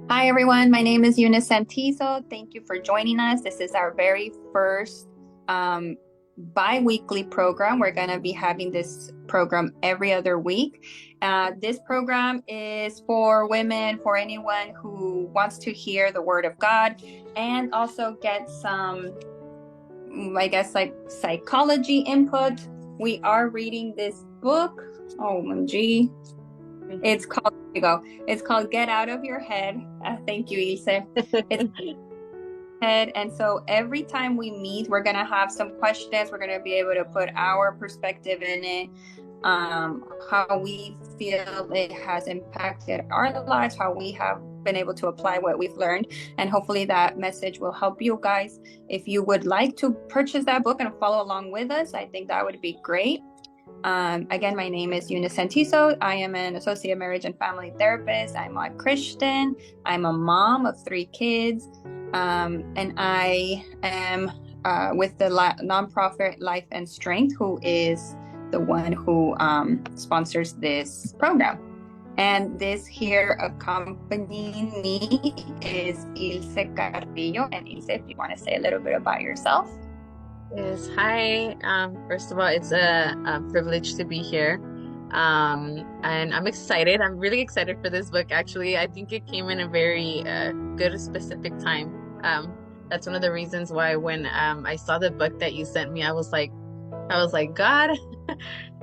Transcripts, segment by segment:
Hi, everyone. My name is Eunice Santizo. Thank you for joining us. This is our very first um, bi-weekly program. We're going to be having this program every other week. This program is for women, for anyone who wants to hear the word of God and also get some, I guess, like psychology input. We are reading this book. OMG. It's called, here you go. It's called Get Out of Your Head. Thank you, Isa. It's head. And so every time we meet, we're going to have some questions. We're going to be able to put our perspective in it, how we feel it has impacted our lives, how we have been able to apply what we've learned. And hopefully that message will help you guys. If you would like to purchase that book and follow along with us, I think that would be great. Again, my name is Eunice Santizo. I am an associate marriage and family therapist. I'm a Christian. I'm a mom of 3 kids. And I am with the nonprofit Life and Strength, who is the one who sponsors this program. And this here accompanying me is Ilse Carrillo. And Ilse, if you want to say a little bit about yourself. Yes, hi. First of all, it's a privilege to be here. And I'm excited. I'm really excited for this book, actually. I think it came in a very good, specific time. That's one of the reasons why when I saw the book that you sent me, I was like, God.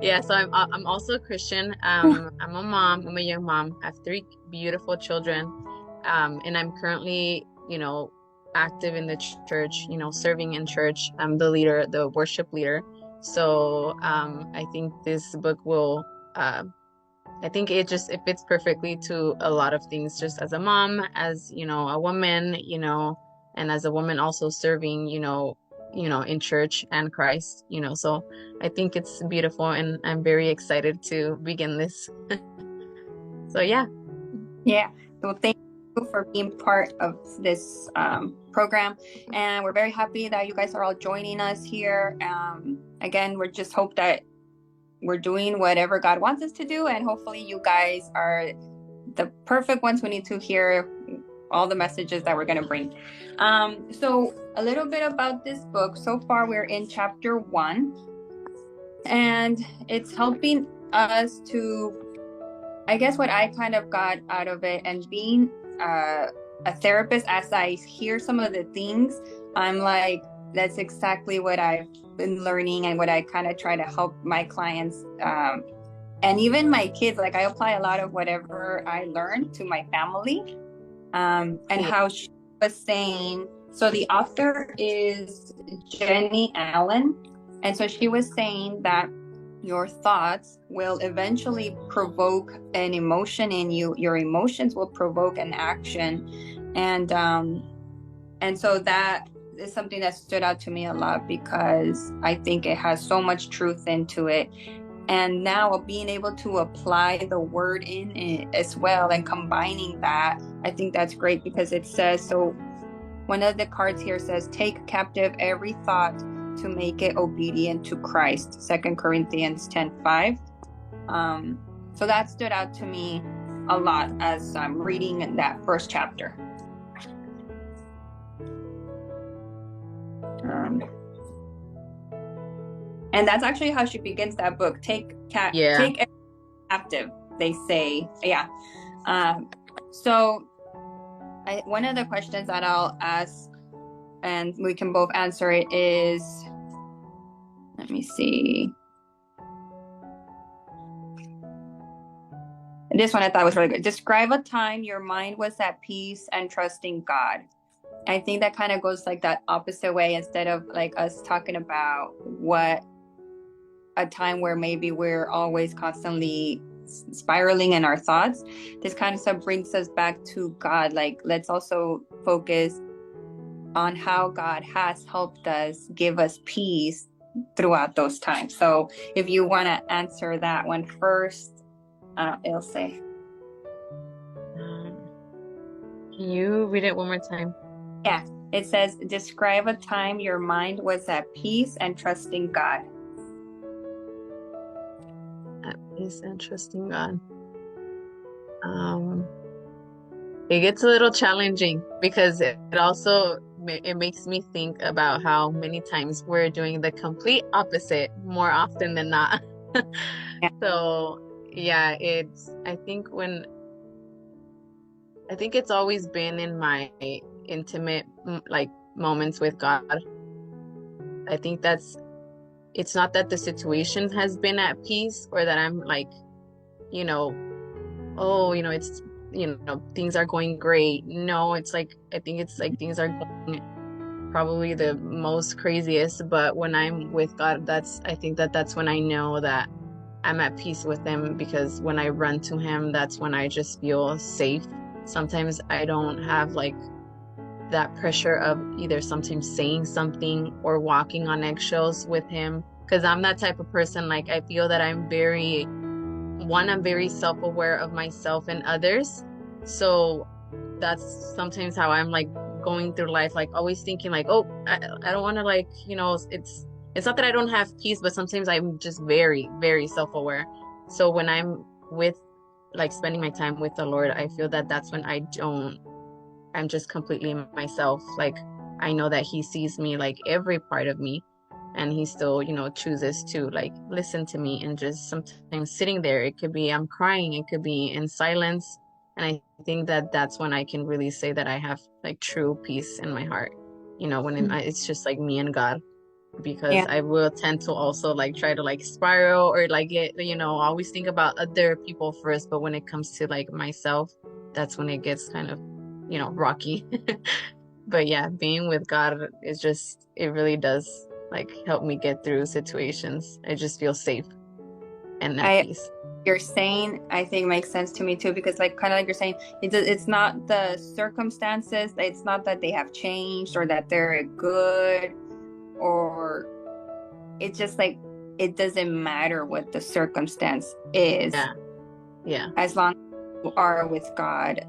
Yeah, so I'm also a Christian. I'm a mom. I'm a young mom. I have 3 beautiful children. And I'm currently, active in the church, serving in church. I'm the leader, the worship leader. So I think this book will, I think it fits perfectly to a lot of things, just as a mom, as, a woman, and as a woman also serving, in church and Christ, so I think it's beautiful and I'm very excited to begin this. So yeah. Yeah. So thank you for being part of this program. And we're very happy that you guys are all joining us here. Again, we just hope that we're doing whatever God wants us to do. And hopefully you guys are the perfect ones who need to hear all the messages that we're going to bring. So a little bit about this book. So far, we're in chapter 1. And it's helping us to, I guess what I kind of got out of it, and being a therapist, as I hear some of the things, I'm like, that's exactly what I've been learning and what I kind of try to help my clients and even my kids. Like I apply a lot of whatever I learned to my family, and Yeah. how she was saying, so the author is Jenny Allen, and so she was saying that your thoughts will eventually provoke an emotion in you. Your emotions will provoke an action. And so that is something that stood out to me a lot, because I think it has so much truth into it. And now being able to apply the word in it as well and combining that, I think that's great, because it says, so one of the cards here says, take captive every thought to make it obedient to Christ, 2 Corinthians 10:5. So that stood out to me a lot as I'm reading in that first chapter. And that's actually how she begins that book. Take Yeah. every captive, they say. Yeah. So one of the questions that I'll ask, and we can both answer it, is, let me see. This one I thought was really good. Describe a time your mind was at peace and trusting God. I think that kind of goes like that opposite way, instead of like us talking about what a time where maybe we're always constantly spiraling in our thoughts. This kind of stuff brings us back to God. Like, let's also focus on how God has helped us give us peace throughout those times. So if you want to answer that one first, Ilse. Can you read it one more time? Yeah, it says, describe a time your mind was at peace and trusting God. At peace and trusting God. Um, It gets a little challenging because it also it makes me think about how many times we're doing the complete opposite more often than not. Yeah. So yeah, I think it's always been in my intimate like moments with God. I think it's not that the situation has been at peace or that I'm like, you know, oh, it's, things are going great. No, it's like, I think it's like things are going probably the most craziest, but when I'm with God, I think that's when I know that I'm at peace with him, because when I run to him, that's when I just feel safe. Sometimes I don't have like that pressure of either sometimes saying something or walking on eggshells with him, because I'm that type of person. Like, I feel that I'm very self-aware of myself and others. So that's sometimes how I'm like going through life, like always thinking like, oh, I don't want to, like, it's not that I don't have peace, but sometimes I'm just very, very self-aware. So when I'm with, like, spending my time with the Lord, I feel that that's when I'm just completely myself. Like, I know that he sees me, like every part of me, and he still, chooses to like listen to me. And just sometimes sitting there, it could be I'm crying, it could be in silence. And I think that that's when I can really say that I have like true peace in my heart, when it's just like me and God. Because Yeah. I will tend to also like try to like spiral or like always think about other people first, but when it comes to like myself, that's when it gets kind of, rocky. But yeah, being with God is just, it really does like help me get through situations. I just feel safe and at I peace. You're saying, I think, makes sense to me too, because like kind of like you're saying, it's not the circumstances, it's not that they have changed or that they're good, or it's just like it doesn't matter what the circumstance is Yeah, yeah. as long as you are with God.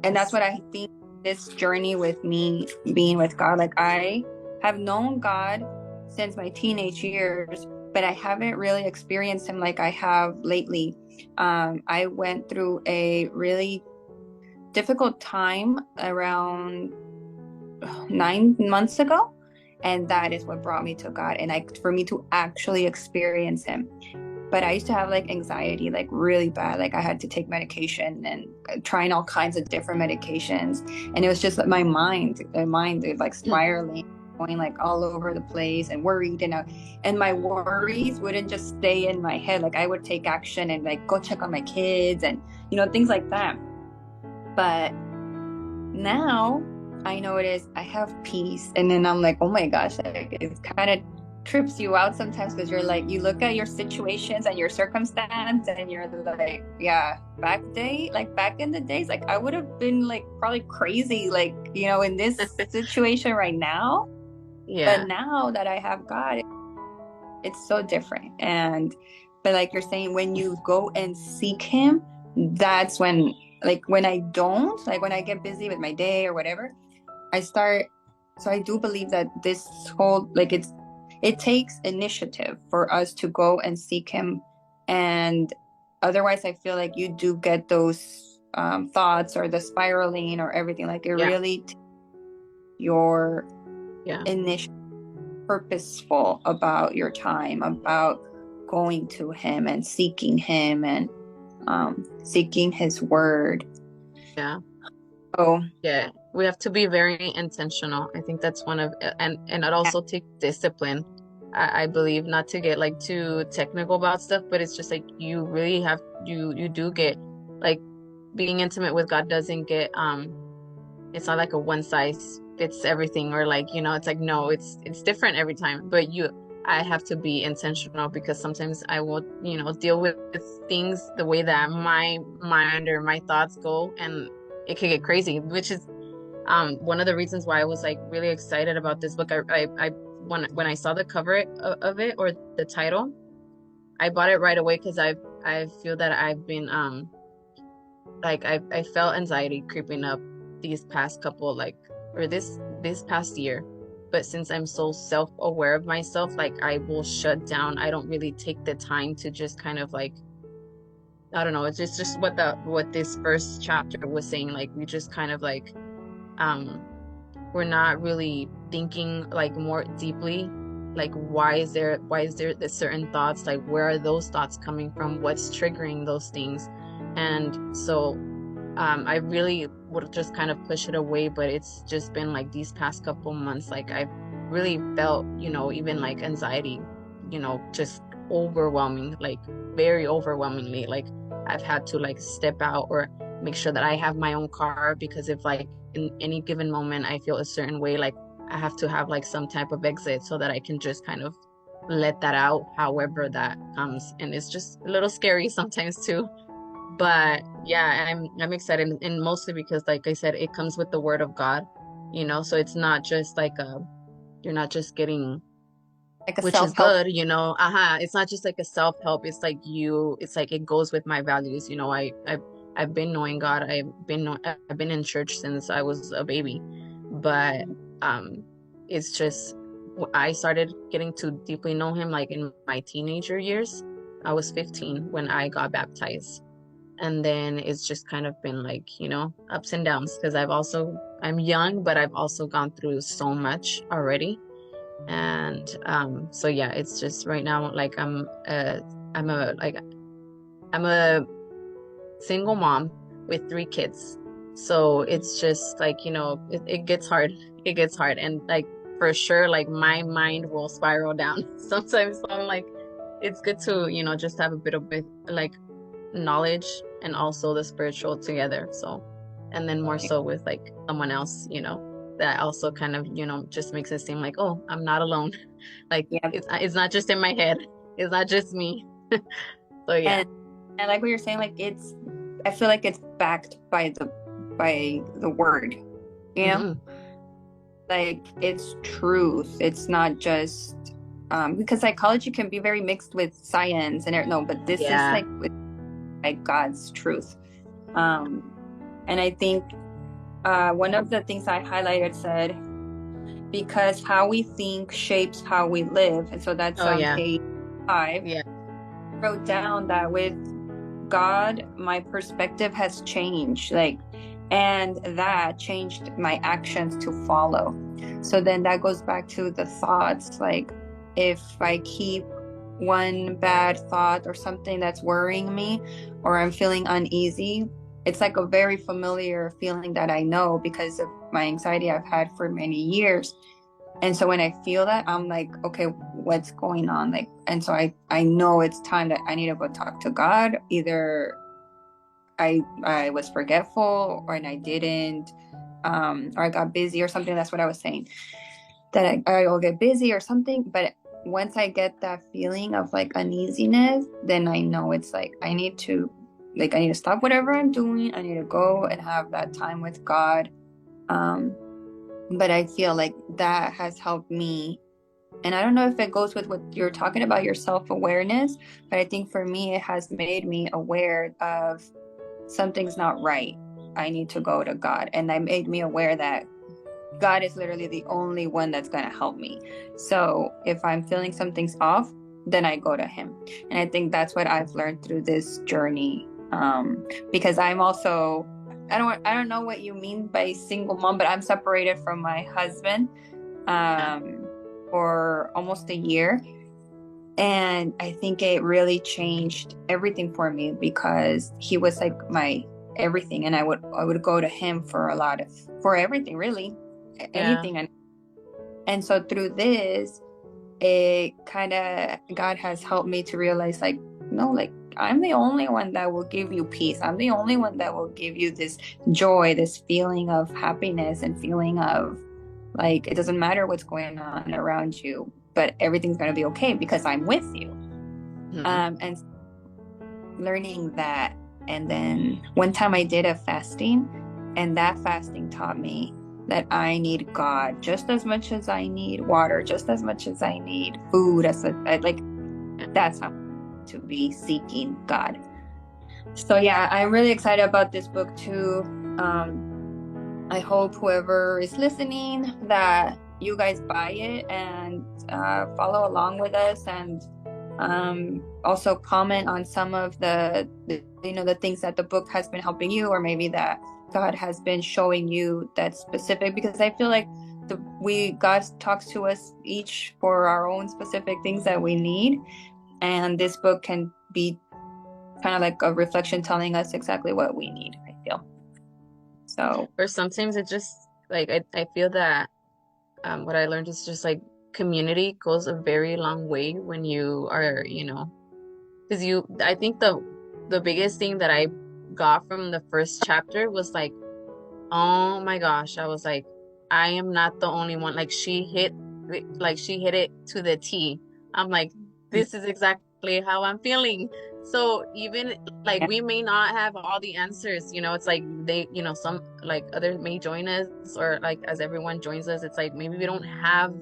And that's what I think, this journey with me being with God, like I have known God since my teenage years, but I haven't really experienced him like I have lately. I went through a really difficult time around 9 months ago, and that is what brought me to God, and for me to actually experience him. But I used to have like anxiety, like really bad. Like I had to take medication and trying all kinds of different medications. And it was just like my mind like spiraling, going like all over the place and worried. And my worries wouldn't just stay in my head. Like I would take action and like go check on my kids and, things like that. But now I know I have peace. And then I'm like, oh my gosh, like, it's kind of trips you out sometimes, because you're like, you look at your situations and your circumstance and you're like, yeah, back in the days, like I would have been like probably crazy, like, in this situation right now. But Yeah, now that I have God, it's so different. But like you're saying, when you go and seek him, that's when, like when I don't, like when I get busy with my day or whatever, I start. So I do believe that this whole, like it takes initiative for us to go and seek him. And otherwise I feel like you do get those thoughts or the spiraling or everything. Like it yeah, really your yeah. initial purposeful about your time, about going to him and seeking him and seeking his word. Yeah. Oh, Yeah, we have to be very intentional. I think that's one of, and it yeah. also takes discipline. I believe, not to get like too technical about stuff, but it's just like you really have, you do get like, being intimate with God doesn't get it's not like a one size fits everything, or like, it's like, no, it's different every time. But I have to be intentional, because sometimes I will, deal with things the way that my mind or my thoughts go, and it could get crazy, which is one of the reasons why I was like really excited about this book. I when I saw the cover of it, or the title, I bought it right away, because I feel that I've been like I felt anxiety creeping up these past couple, like, or this past year. But since I'm so self-aware of myself, like I will shut down. I don't really take the time to just kind of like I don't know, it's just what this first chapter was saying. Like we just kind of like um we're not really thinking like more deeply, like why is there the certain thoughts, like where are those thoughts coming from, what's triggering those things. And so I really would just kind of push it away, but it's just been like these past couple months, like I've really felt, even like anxiety, just overwhelming, like very overwhelmingly. Like I've had to like step out or make sure that I have my own car, because if like in any given moment I feel a certain way, like I have to have like some type of exit so that I can just kind of let that out however that comes. And it's just a little scary sometimes too. But yeah, I'm excited, and mostly because like I said, it comes with the word of God, so it's not just like you're not just getting, Like a which is self-help. good, it's not just like a self-help, it's like it's like it goes with my values. I've been knowing God. I've been in church since I was a baby, but it's just I started getting to deeply know him like in my teenager years. I was 15 when I got baptized. And then it's just kind of been like, ups and downs, because I'm young, but I've also gone through so much already. And so yeah, it's just right now like I'm a like I'm a single mom with 3 kids. So it's just like, it gets hard. It gets hard. And like for sure, like my mind will spiral down sometimes. So I'm like, it's good to, just have a bit of like knowledge and also the spiritual together. So, and then more so with like someone else, that also kind of, just makes it seem like, oh, I'm not alone. Like Yeah. it's not just in my head. It's not just me. So yeah. And like what you're saying, like I feel like it's backed by the word, you know, Hmm. like it's truth. It's not just because psychology can be very mixed with science and no, but this is Yeah. like God's truth. And I think one of the things I highlighted said, because how we think shapes how we live. And so that's Oh on yeah. page 5. Yeah. Wrote down that with God, my perspective has changed, and that changed my actions to follow. So then that goes back to the thoughts. Like if I keep one bad thought or something that's worrying me, or I'm feeling uneasy, it's like a very familiar feeling that I know because of my anxiety I've had for many years. And so when I feel that, I'm like, okay, what's going on? Like, and so I know it's time that I need to go talk to God. Either I was forgetful, or and I didn't, or I got busy or something. That's what I was saying. That I will get busy or something. But once I get that feeling of like uneasiness, then I know it's like I need to stop whatever I'm doing. I need to go and have that time with God. But I feel like that has helped me. And I don't know if it goes with what you're talking about, your self-awareness, but I think for me, it has made me aware of something's not right. I need to go to God. And that made me aware that God is literally the only one that's going to help me. So if I'm feeling something's off, then I go to him. And I think that's what I've learned through this journey. Because I'm also, I don't know what you mean by single mom, but I'm separated from my husband for almost a year. And I think it really changed everything for me, because he was like my everything. And I would go to him for everything, really, Yeah. anything. And so through this, it kind of, God has helped me to realize, like, no, like I'm the only one that will give you peace. I'm the only one that will give you this joy, this feeling of happiness, and feeling of like, it doesn't matter what's going on around you, but everything's going to be okay because I'm with you. Hmm. And learning that. And then one time I did a fasting, and that fasting taught me that I need God just as much as I need water, just as much as I need food. That's how to be seeking God. So yeah, I'm really excited about this book too. I hope whoever is listening, that you guys buy it and follow along with us, and Also comment on some of the things that the book has been helping you, or maybe that God has been showing you that's specific, because I feel like God talks to us each for our own specific things that we need, and this book can be kind of like a reflection telling us exactly what we need, I feel. So, or sometimes it just like I feel that what I learned is just like community goes a very long way when you are, because I think the biggest thing that I got from the first chapter was like, oh my gosh, I was like, I am not the only one. Like she hit it to the T. I'm like, this is exactly how I'm feeling. So even like yeah. we may not have all the answers, it's like they, some like others may join us, or like as everyone joins us, it's like maybe we don't have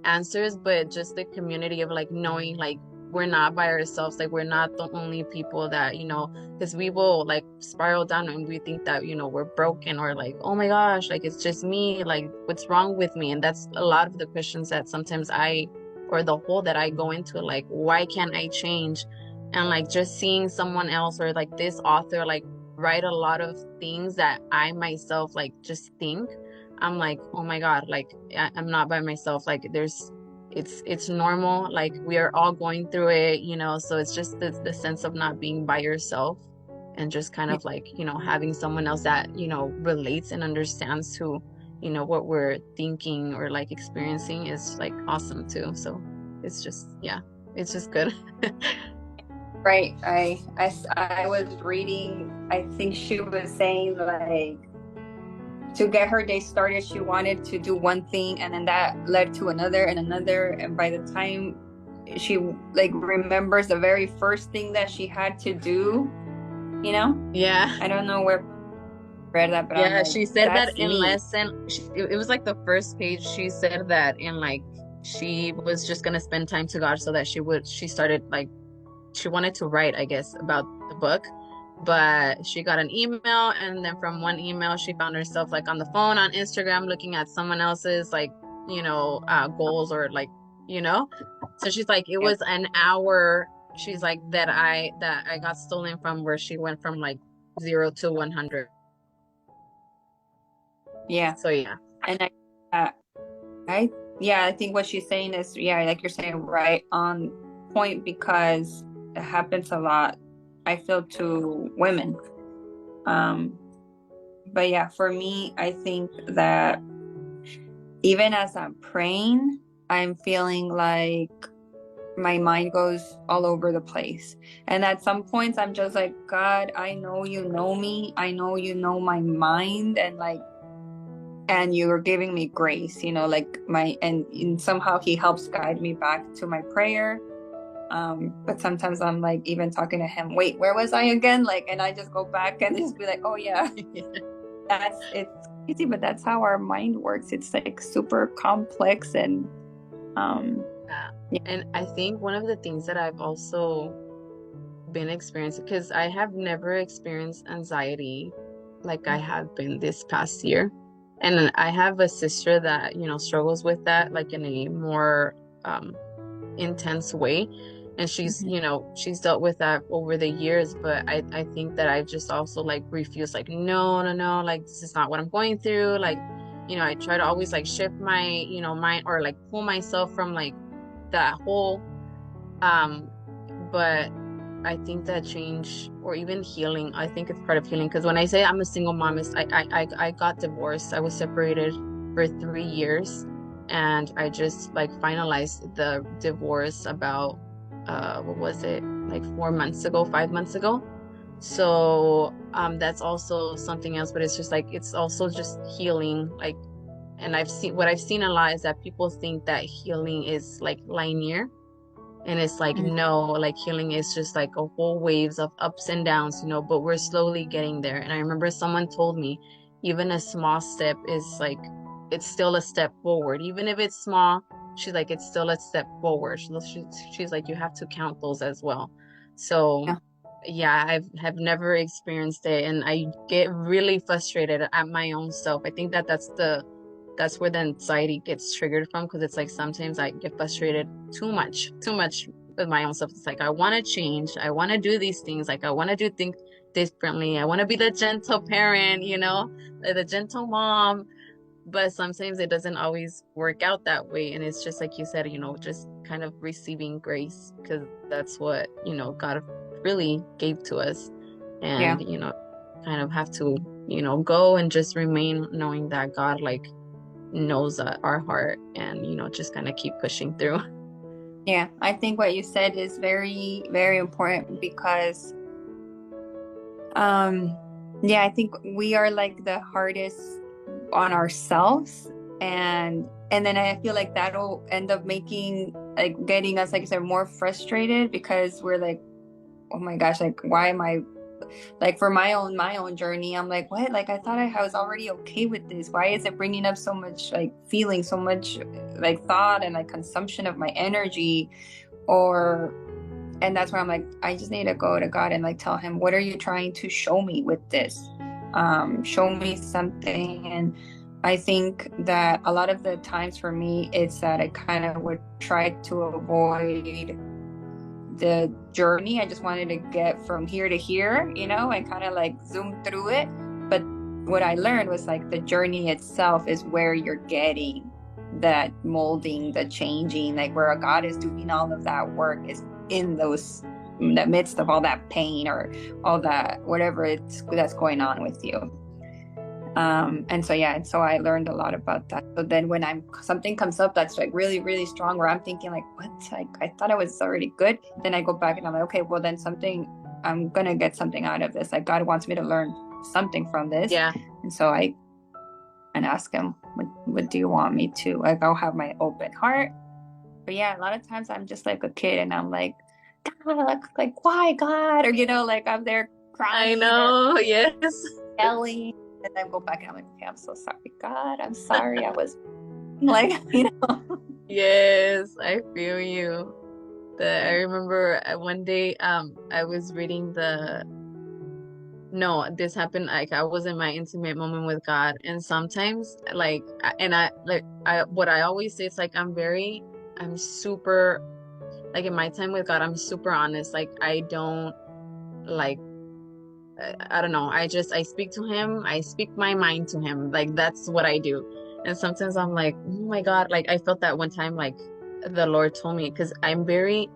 answers, but just the community of like knowing like we're not by ourselves, like we're not the only people that, because we will like spiral down and we think that, we're broken, or like, oh my gosh, like it's just me, like what's wrong with me? And that's a lot of the questions that sometimes or the hole that I go into, like, why can't I change? And like just seeing someone else, or like this author like write a lot of things that I myself like just think, I'm like, oh my God, like I'm not by myself. Like it's normal, like we are all going through it, so it's just the sense of not being by yourself, and just kind of like, having someone else that, relates and understands to, what we're thinking or like experiencing is like awesome too. So it's just, yeah, it's just good. Right. I was reading, I think she was saying like to get her day started, she wanted to do one thing, and then that led to another and another. And by the time she like remembers the very first thing that she had to do, Yeah. I don't know where I read that, but I'm Yeah, like, she said that that's in me. it was like the first page. She said that in like she was just gonna spend time to God, so that she started like she wanted to write, I guess, about the book, but she got an email, and then from one email she found herself like on the phone on Instagram looking at someone else's like, goals, or like, you know. So she's like, it Yeah. was an hour, she's like, that I got stolen from, where she went from like 0 to 100. Yeah. So yeah. And I think what she's saying is, yeah, like you're saying, right on point, because it happens a lot, I feel, to women. But yeah, for me, I think that even as I'm praying, I'm feeling like my mind goes all over the place. And at some points, I'm just like, God, I know you know me. I know you know my mind, and you're giving me grace, like and somehow he helps guide me back to my prayer. But sometimes I'm like even talking to him, wait, where was I again? Like, and I just go back and just be like, oh yeah, it's crazy, but that's how our mind works. It's like super complex. And Yeah. yeah. And I think one of the things that I've also been experiencing, because I have never experienced anxiety like I have been this past year. And I have a sister that, struggles with that like in a more intense way. And she's, Mhm. she's dealt with that over the years. But I think that I've just also like refused, like, no, no, no, like this is not what I'm going through. Like, I try to always like shift my, mind, or like pull myself from like that whole but I think that change, or even healing, I think it's part of healing. Because when I say I'm a single mom, is I got divorced. I was separated for 3 years, and I just like finalized the divorce about what was it, like 4 months ago, 5 months ago. So that's also something else, but it's just like it's also just healing, like. And I've seen a lot is that people think that healing is like linear, and it's like, Mhm. no, like healing is just like a whole waves of ups and downs, but we're slowly getting there. And I remember someone told me, even a small step is like, it's still a step forward. Even if it's small, she's like, it's still a step forward. She's like, you have to count those as well. So Yeah. yeah, have never experienced it. And I get really frustrated at my own self. I think that's where the anxiety gets triggered from, because it's like sometimes I get frustrated too much with my own self. It's like, I want to change. I want to do these things. Like, I want to do things differently. I want to be the gentle parent, the gentle mom. But sometimes it doesn't always work out that way. And it's just like you said, just kind of receiving grace, because that's what, God really gave to us. Yeah. And, kind of have to, go and just remain knowing that God like knows our heart, and, just kind of keep pushing through. Yeah. I think what you said is very, very important because, yeah, I think we are like the hardest on ourselves, and then I feel like that'll end up getting us, like you said, more frustrated, because we're like, oh my gosh, like why am I, like, for my own journey, I'm like, what, like I thought I was already okay with this, why is it bringing up so much like feeling, so much like thought and like consumption of my energy? And that's where I'm like, I just need to go to God and like tell him, what are you trying to show me with this? Show me something. And I think that a lot of the times for me, it's that I kind of would try to avoid the journey. I just wanted to get from here to here, and kind of like zoom through it. But what I learned was like the journey itself is where you're getting that molding, the changing, like where God is doing all of that work is in the midst of all that pain or all that, whatever that's going on with you. And so I learned a lot about that. So then when something comes up that's like really, really strong, where I'm thinking like, what? Like, I thought I was already good. Then I go back and I'm like, okay, well then I'm going to get something out of this. Like God wants me to learn something from this. Yeah. And so I ask him, what do you want me to, like, I'll have my open heart. But yeah, a lot of times I'm just like a kid and I'm like, God, like why God? Or, like I'm there crying. I know. Yes. Yelling. And then go back and I'm like, okay, I'm so sorry, God. I'm sorry. I was like, Yes, I feel you. I remember one day, I was reading no, this happened, like I was in my intimate moment with God, and sometimes like, what I always say is like, I'm super, like in my time with God, I'm super honest. Like I don't like, I don't know. I speak to him. I speak my mind to him. Like that's what I do. And sometimes I'm like, oh my God, like I felt that one time, like the Lord told me, because I like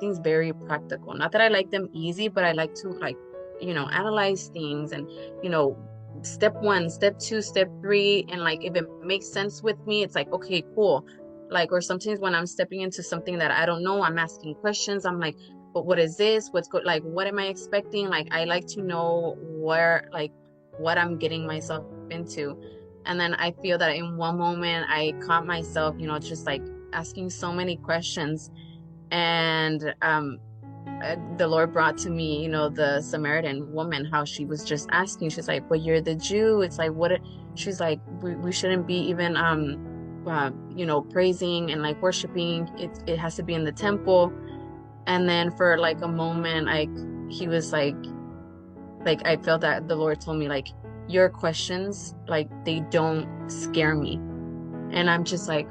things very practical. Not that I like them easy, but I like to like, analyze things and, step 1, step 2, step 3. And like, if it makes sense with me, it's like, okay, cool. Like, or sometimes when I'm stepping into something that I don't know, I'm asking questions. I'm like, but what is this? What's good? Like, what am I expecting? Like, I like to know what I'm getting myself into. And then I feel that in one moment I caught myself, just like asking so many questions. And the Lord brought to me, the Samaritan woman, how she was just asking. She's like, but you're the Jew. It's like, she's like, we shouldn't be even, praising and like worshiping. It has to be in the temple. And then for like a moment, he was like I felt that the Lord told me, like, your questions, like, they don't scare me. And I'm just like,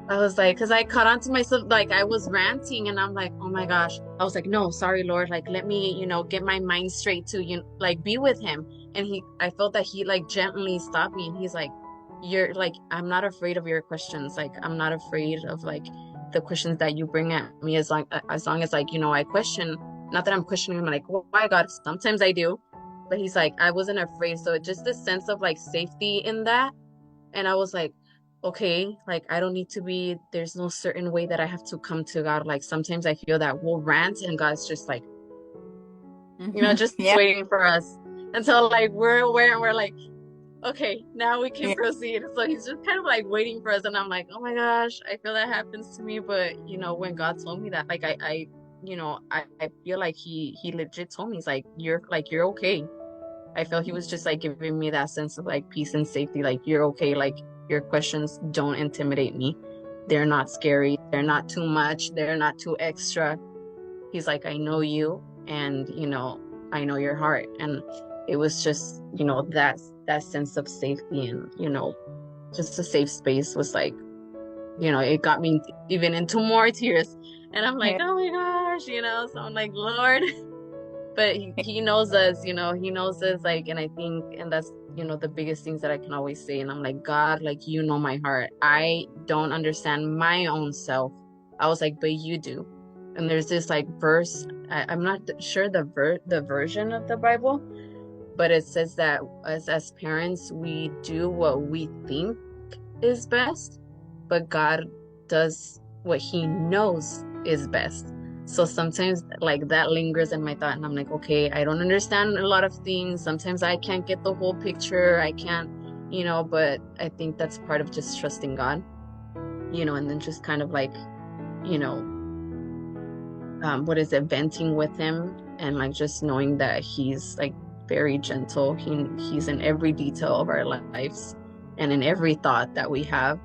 I was like, because I caught on to myself, like I was ranting, and I'm like, oh my gosh. I was like, no, sorry, Lord, like let me, get my mind straight to, like be with him. And I felt that he like gently stopped me, and he's like, you're like, I'm not afraid of your questions. Like, I'm not afraid of like the questions that you bring at me, as long as like, I question. Not that I'm questioning him, like, why God? Sometimes I do, but he's like, I wasn't afraid. So just this sense of like safety in that. And I was like, okay, like I don't need to be, there's no certain way that I have to come to God. Like sometimes I feel that we'll rant and God's just like, just yeah. waiting for us until like we're aware, and we're like, okay, now we can proceed. So he's just kind of like waiting for us. And I'm like, oh my gosh, I feel that happens to me. But when God told me that, like I feel like he legit told me, he's like, you're okay. I felt he was just like giving me that sense of like peace and safety. Like, you're okay. Like, your questions don't intimidate me. They're not scary. They're not too much. They're not too extra. He's like, I know you, and I know your heart. And it was just, that sense of safety, and just a safe space was like, it got me even into more tears. And I'm like, Yeah. oh my gosh, so I'm like, Lord, but he knows us, he knows us, like, and I think, and that's, the biggest things that I can always say. And I'm like, God, like, you know my heart. I don't understand my own self. I was like, but you do. And there's this like verse, I'm not sure the version of the Bible, but it says that as parents, we do what we think is best, but God does what he knows is best. So sometimes like that lingers in my thought, and I'm like, okay, I don't understand a lot of things. Sometimes I can't get the whole picture. I can't, but I think that's part of just trusting God, and then just kind of like, you know, what is it, venting with him, and like just knowing that he's like very gentle. He's in every detail of our lives and in every thought that we have.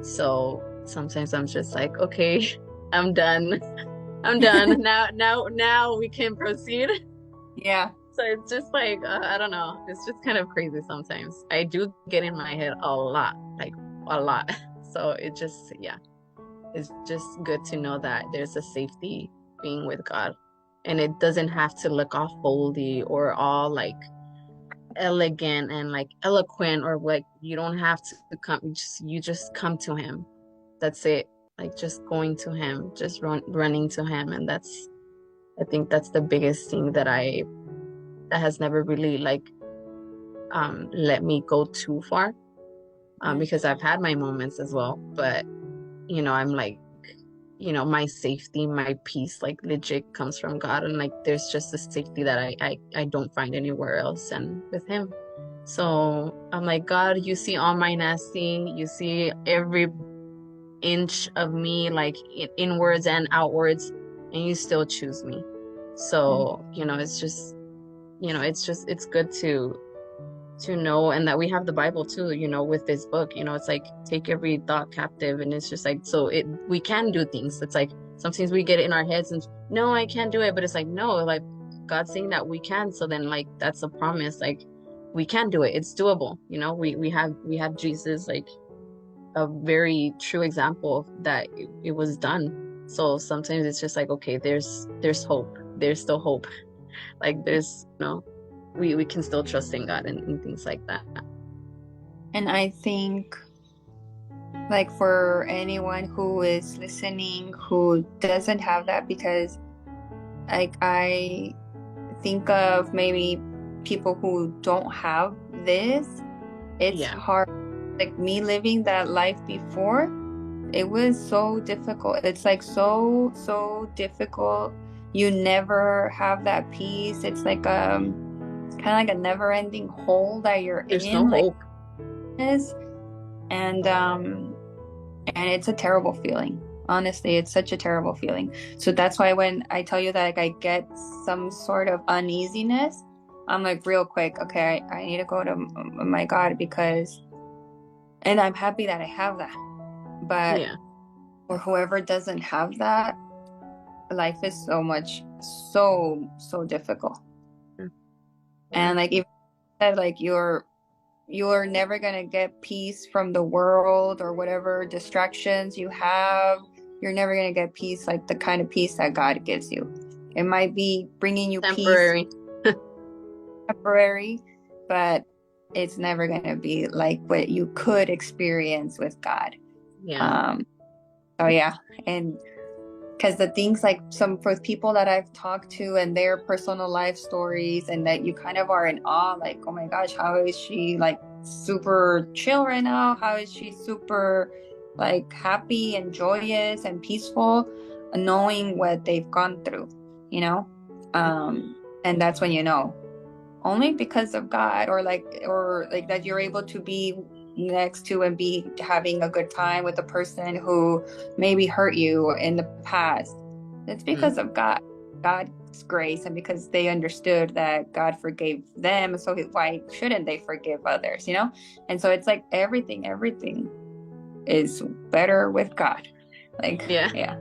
So sometimes I'm just like, okay, I'm done. I'm done. Now we can proceed. Yeah. So it's just like, I don't know. It's just kind of crazy sometimes. I do get in my head a lot, like a lot. So it just, yeah, it's just good to know that there's a safety being with God. And it doesn't have to look all foldy or all like elegant and like eloquent, or like you don't have to come, you just come to him. That's it. Like just going to him, just running to him. And I think that's the biggest thing that has never really like let me go too far, because I've had my moments as well, but I'm like, my safety, my peace, like legit comes from God. And like there's just a safety that I don't find anywhere else and with him. So I'm like, God, you see all my nasty, you see every inch of me, like inwards and outwards, and you still choose me. So it's just, it's good to know, and that we have the Bible too, with this book. It's like take every thought captive, and it's just like, so we can do things. It's like sometimes we get it in our heads and no, I can't do it, but it's like, no, like God's saying that we can. So then like that's a promise, like we can do it. It's doable. We have Jesus, like a very true example that it was done. So sometimes it's just like, okay, there's hope. There's still hope. Like there's, we can still trust in God and things like that. And I think, like, for anyone who is listening who doesn't have that, because like I think of maybe people who don't have this, it's Yeah. hard. Like me living that life before, it was so difficult. It's like so difficult. You never have that peace. It's like it's kind of like a never-ending hole that you're There's no in, like hope. this. And it's a terrible feeling. Honestly, it's such a terrible feeling. So that's why when I tell you that like I get some sort of uneasiness, I'm like real quick, okay, I need to go to my God, because, and I'm happy that I have that. But Yeah. for whoever doesn't have that, life is so difficult. Yeah. And like even said, like you're never going to get peace from the world or whatever distractions you have. You're never going to get peace like the kind of peace that God gives you. It might be bringing you Temporary. peace, temporary, but it's never going to be like what you could experience with God. Yeah. Oh yeah. And because the things like for people that I've talked to and their personal life stories, and that you kind of are in awe, like, oh my gosh, how is she like super chill right now? How is she super like happy and joyous and peaceful, knowing what they've gone through, you know? And that's when you know, only because of God, or like that you're able to be next to and be having a good time with a person who maybe hurt you in the past. It's because of God's grace, and because they understood that God forgave them. So why shouldn't they forgive others, And so it's like everything is better with God. Like, Yeah. yeah.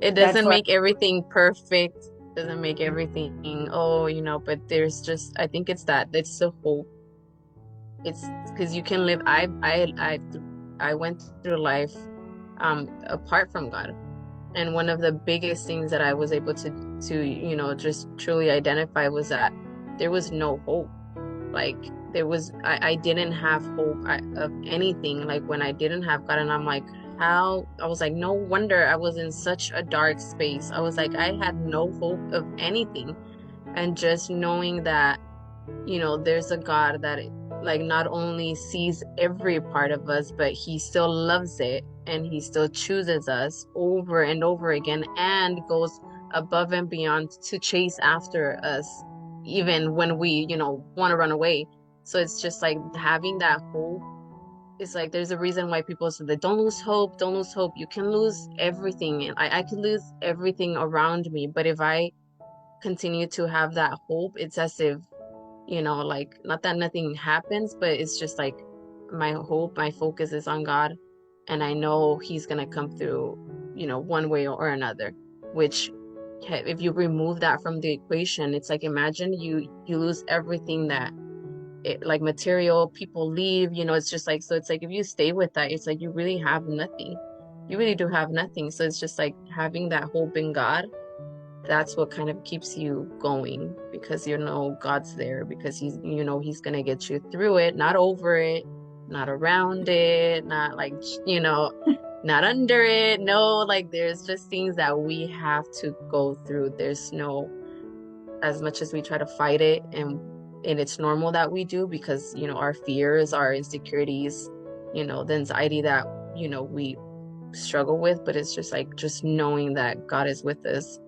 It That's doesn't why. make everything perfect, doesn't make everything, but there's just, I think it's the hope. It's because you can live. I went through life apart from God. And one of the biggest things that I was able to just truly identify was that there was no hope. Like I didn't have hope of anything. Like when I didn't have God, and I'm like, how? I was like, no wonder I was in such a dark space. I was like, I had no hope of anything. And just knowing that, there's a God that like not only sees every part of us, but he still loves it, and he still chooses us over and over again, and goes above and beyond to chase after us, even when we, want to run away. So it's just like having that hope. It's like there's a reason why people say that don't lose hope, don't lose hope. You can lose everything. And I could lose everything around me, but if I continue to have that hope, it's as if, like, not that nothing happens, but it's just like my hope, my focus is on God, and I know he's gonna come through, one way or another. Which, if you remove that from the equation, it's like, imagine you lose everything that like material, people leave, it's just like, so it's like if you stay with that, it's like you really have nothing. You really do have nothing. So it's just like having that hope in God. That's what kind of keeps you going, because God's there, because he's gonna get you through it, not over it, not around it, not like, not under it. No, like there's just things that we have to go through. There's no, as much as we try to fight it, and it's normal that we do, because our fears, our insecurities, the anxiety that we struggle with, but it's just like, just knowing that God is with us,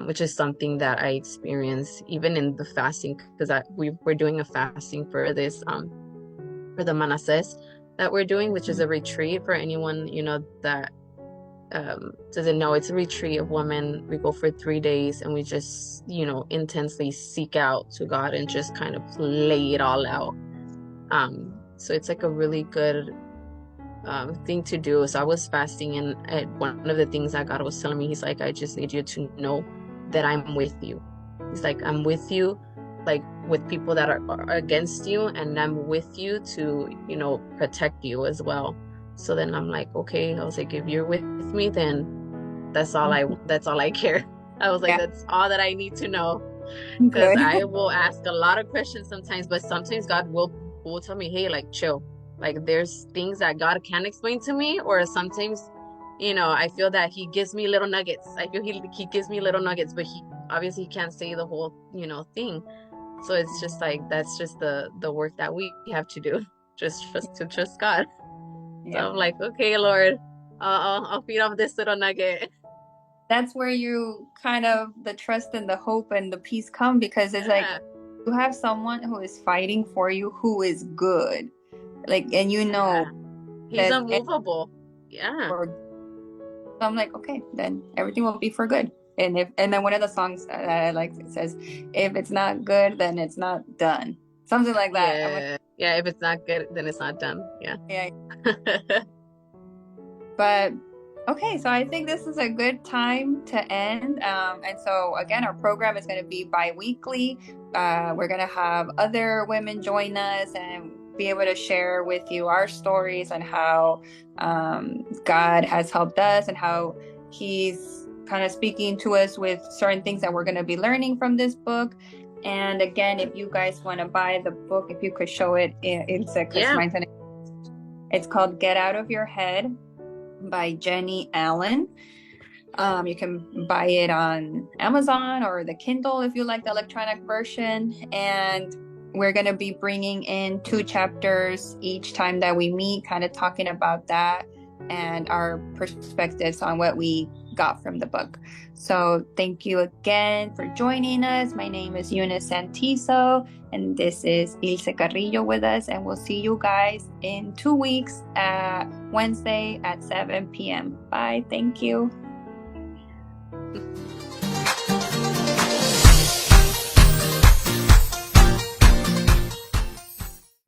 which is something that I experience even in the fasting, because we're doing a fasting for this for the manases that we're doing, which is a retreat. For anyone that doesn't know, it's a retreat of women. We go for 3 days, and we just intensely seek out to God and just kind of lay it all out. So it's like a really good thing to do. So I was fasting, and one of the things that God was telling me, he's like, I just need you to know that I'm with you. He's like, I'm with you, like with people that are against you, and I'm with you to protect you as well. So then I'm like, okay. I was like, if you're with me, then that's all I care. I was like, that's all that I need to know, because I will ask a lot of questions sometimes, but sometimes God will tell me, hey, like, chill. Like there's things that God can't explain to me, or sometimes, I feel that he gives me little nuggets. I feel he gives me little nuggets, but he obviously can't say the whole, thing. So it's just like, that's just the work that we have to do, just to trust God. So I'm like, okay, Lord, I'll feed off this little nugget. That's where you kind of, the trust and the hope and the peace come, because it's like you have someone who is fighting for you, who is good. Like, and he's unmovable. So I'm like, okay, then everything will be for good. And then one of the songs that I like, it says, if it's not good, then it's not done. Something like that. Yeah, if it's not good, then it's not done. Yeah. But okay, so I think this is a good time to end. And so again, our program is going to be bi-weekly. We're going to have other women join us and be able to share with you our stories and how God has helped us, and how he's kind of speaking to us with certain things that we're going to be learning from this book. And again, if you guys want to buy the book, if you could show it, it's called Get Out of Your Head by Jenny Allen. You can buy it on Amazon or the Kindle if you like the electronic version. And we're going to be bringing in 2 chapters each time that we meet, kind of talking about that and our perspectives on what we got from the book. So thank you again for joining us. My name is Eunice Santizo, and this is Ilse Carrillo with us, and we'll see you guys in 2 weeks, Wednesday at 7 p.m. Bye. Thank you.